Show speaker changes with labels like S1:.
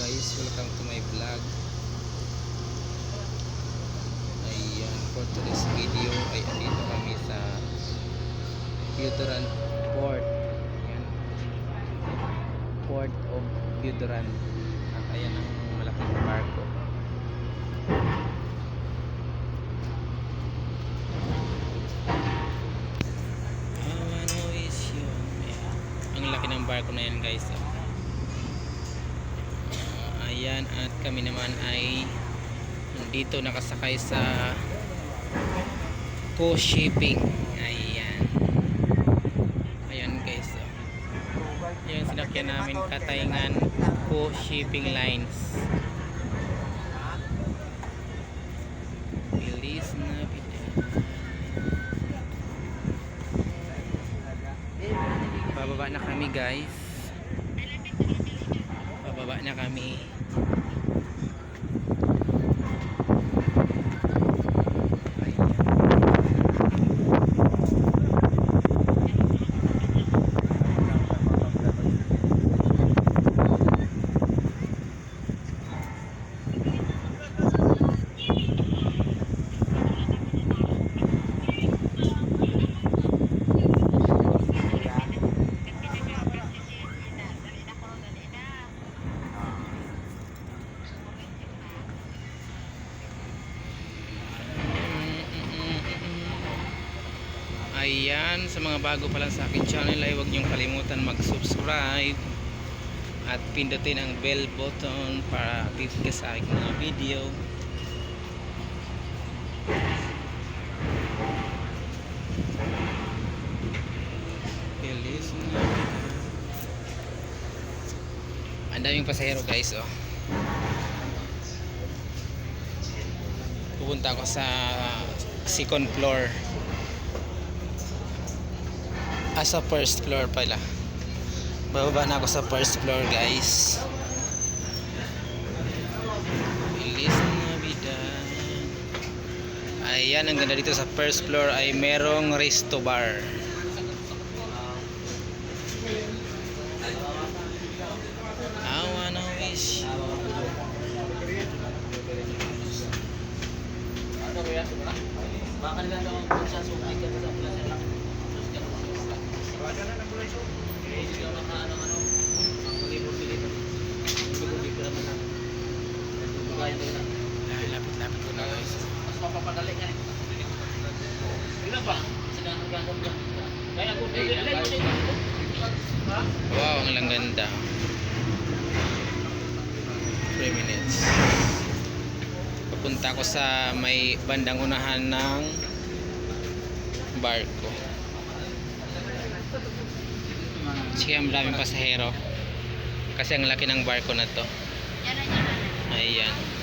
S1: guys, welcome to my vlog. Ayan, for today's video ay andito kami sa Buturan Port. Ayan, Port of Buturan. At ayan ang malaking barko. Ang laki ng barko na yan guys. Ayan, at kami naman ay dito nakasakay sa co-shipping. Ayan guys. Ayan, sinakyan namin Katayngan co-shipping lines. Bilis na bida. Bababa na kami guys. Bababa na kami. Ayan, sa mga bago pa lang sa akin channel ay huwag niyong kalimutan mag-subscribe at pindutin ang bell button para update ka sa aking mga video. Ang daming pasahero guys, oh. Pupunta ako sa second floor. Sa first floor pala. Bababa na ako sa first floor guys. Bilis na bida. Ayan, ang ganda dito sa first floor ay merong resto bar. I wanna wish you.
S2: Baka nila daw ang sa suki ka sa plaza lang. Wala na ng bulan so. Hindi ka ano ang libur-libur. Libur-libur naman na. Bugayan din na.
S1: Lapit ko na guys.
S2: Mas mapapadali nga. Ilan ba? Sa ganung gagawin ba? Kaya ako
S1: wow, ang lang ganda. 3 minutes. Papunta ko sa may bandang unahan ng barko. Sige, ang daming pasahero kasi ang laki ng barko na to. Ayan.